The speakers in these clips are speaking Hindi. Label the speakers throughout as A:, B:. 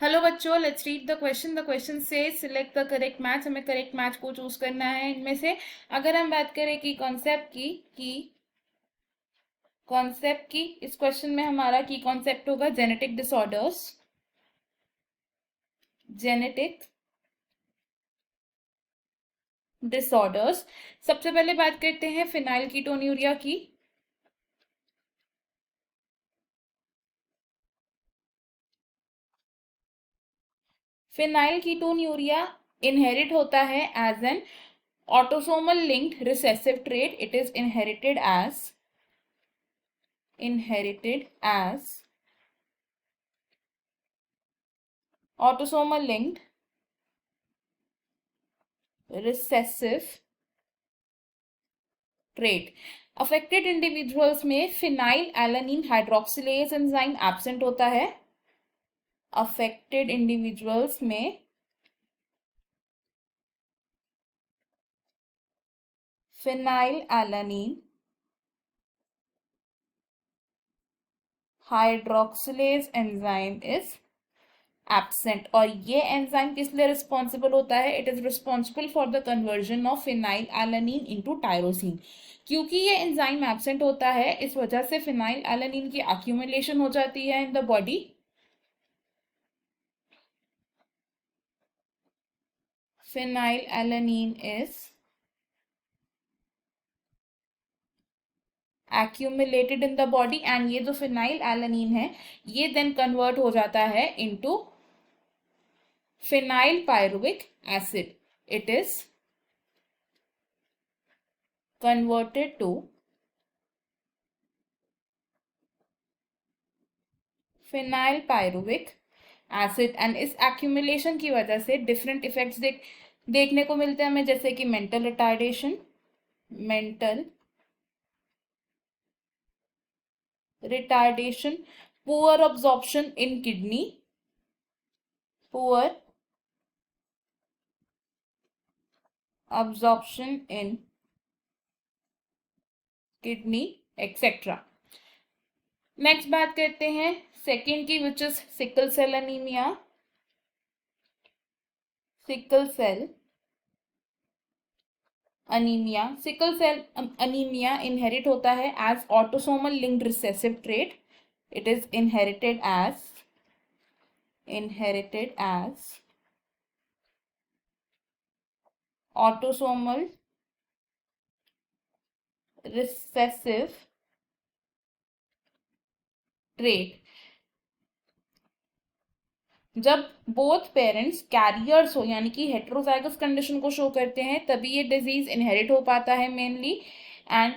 A: हेलो बच्चों, let's read the question. The question से सिलेक्ट द करेक्ट मैच। हमें करेक्ट मैच को चूज करना है इनमें से। अगर हम बात करें कि कॉन्सेप्ट की इस क्वेश्चन में हमारा की कॉन्सेप्ट होगा जेनेटिक डिसऑर्डर्स। Genetic disorders. सबसे पहले बात करते हैं फिनाइल कीटोन्यूरिया की। फिनाइल कीटोन्यूरिया इनहेरिट होता है as an autosomal linked recessive trait. It is inherited as autosomal linked recessive trait. Affected individuals में phenylalanine hydroxylase enzyme absent होता है। अफेक्टेड इंडिविजुअल्स में phenylalanine hydroxylase enzyme is absent. और ये एंजाइम किस लिए रिस्पॉन्सिबल होता है? It is responsible for the conversion of phenylalanine into tyrosine. क्योंकि ये एंजाइम एब्सेंट होता है, इस वजह से फिनाइल एलानिन की अक्यूमुलेशन हो जाती है in the body. Phenyl alanine is accumulated in the body and ये जो फिनाइल एलानिन है ये देन कन्वर्ट हो जाता है into phenyl pyruvic acid. It is converted to phenyl pyruvic acid and इस एक्यूमुलेशन की वजह से डिफरेंट इफेक्ट्स देखने को मिलते हैं हमें, जैसे कि mental retardation, poor absorption in kidney, पुअर absorption in kidney etc. Next बात करते हैं सेकेंड की, which is sickle cell anaemia. Sickle cell anaemia inherit होता है as autosomal linked recessive trait. It is inherited as autosomal recessive trait। जब बोथ पेरेंट्स कैरियर्स हो यानी कि हेट्रोजाइगस कंडीशन को शो करते हैं तभी ये डिजीज इनहेरिट हो पाता है mainly. And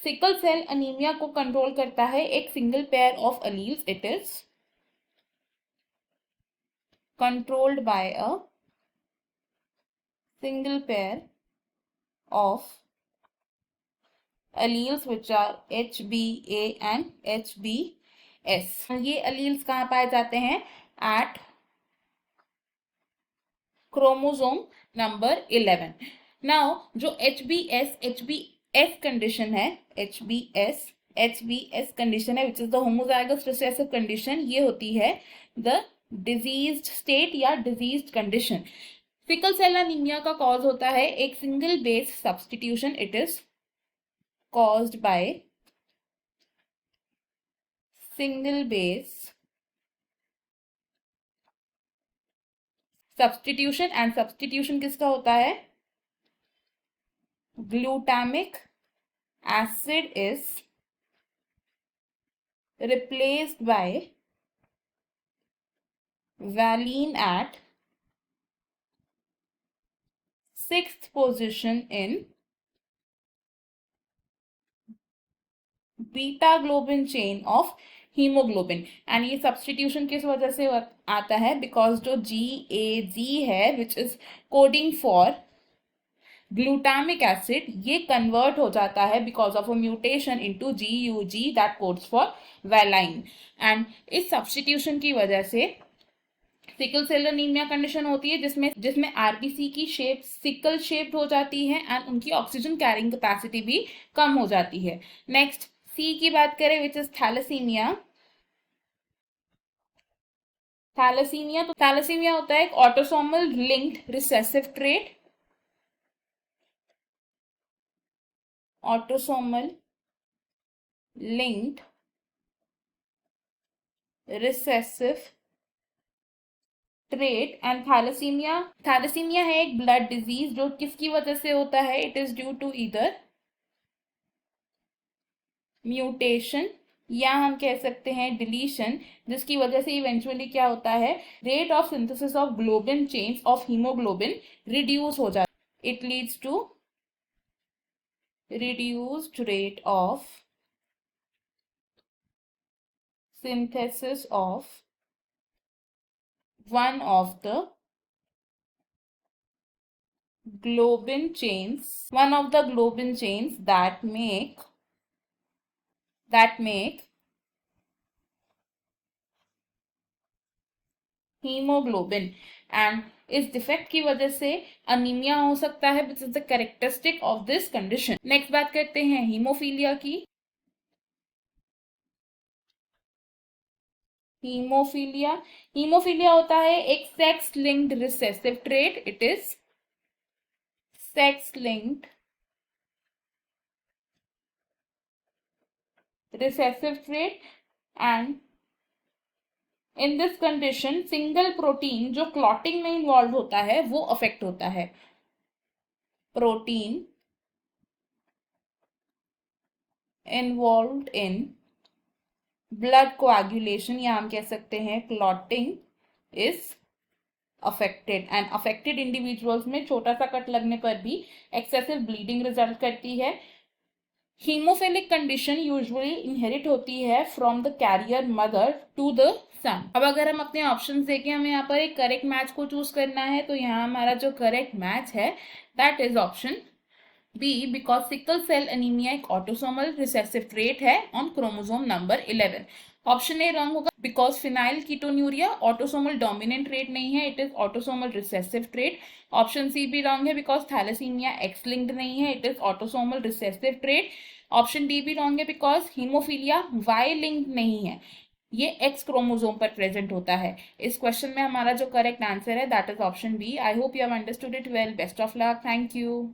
A: sickle cell anaemia को कंट्रोल करता है एक single pair of alleles. It is controlled by a single pair of alleles which are HBA and HBS। ये alleles कहाँ पाए जाते हैं? At chromosome number 11। नाउ जो HBS कंडीशन है, HBS कंडीशन है which is the homozygous recessive condition, ये होती है द डिजीज्ड स्टेट या diseased condition. Sickle cell anaemia का कॉज होता है एक single base substitution. It is caused by single base substitution. And substitution किसका होता है? Glutamic acid is replaced by valine at 6th position in beta globin chain of haemoglobin. And ये सब्सटीट्यूशन किस वजह से आता है? बिकॉज जो GAG है which is coding for glutamic acid, ये कन्वर्ट हो जाता है because of a mutation into GUG that codes for valine. And इस सब्सटीट्यूशन की वजह से सिकल सेल अनीमिया कंडीशन होती है जिसमें जिसमें आरबीसी की शेप सिकल शेप्ड हो जाती है एंड उनकी ऑक्सीजन कैरिंग कैपेसिटी भी कम हो जाती है। नेक्स्ट सी की बात करें विच इज थैलेसीमिया। थैलेसीमिया, तो थैलेसीमिया होता है एक autosomal linked recessive trait, autosomal linked recessive trait. And thalassaemia है एक ब्लड डिजीज जो किसकी वजह से होता है, it is due to either mutation या हम कह सकते हैं डिलीशन, जिसकी वजह से इवेंचुअली क्या होता है, rate of synthesis of globin chains of haemoglobin reduce हो जाता है। It leads to reduced rate of synthesis of one of the globin chains, that make haemoglobin. And इस डिफेक्ट की वजह से अनीमिया हो सकता है, which is the characteristic of this condition. Next बात करते हैं हीमोफीलिया की। हीमोफीलिया होता है एक sex linked recessive trait, it is sex linked recessive trait. And in this condition single protein जो क्लॉटिंग में इन्वॉल्व होता है वो अफेक्ट होता है। Protein involved in blood coagulation या हम कह सकते हैं clotting is affected. And affected individuals में छोटा सा कट लगने पर भी एक्सेसिव ब्लीडिंग रिजल्ट करती है। हीमोफिलिक कंडीशन यूजुअली इनहेरिट होती है from the carrier mother to the son. अब अगर हम अपने ऑप्शंस देखें, हमें यहाँ पर एक करेक्ट मैच को चूज करना है, तो यहाँ हमारा जो करेक्ट मैच है that is option B, because sickle cell anaemia एक ऑटोसोमल रिसेसिव ट्रेट है on chromosome number 11। Option A wrong होगा, because phenylketonuria autosomal dominant trait नहीं है, it is autosomal recessive trait. Option C भी रॉन्ग है, बिकॉज थैलेसीमिया एक्स लिंक्ड नहीं है, it is autosomal recessive trait. Option D भी रॉन्ग है, बिकॉज हीमोफीलिया वाई लिंक्ड नहीं है, ये एक्स क्रोमोसोम पर प्रेजेंट होता है। इस क्वेश्चन में हमारा जो करेक्ट आंसर है that is option B. I hope you have understood it well. Best of luck. Thank you.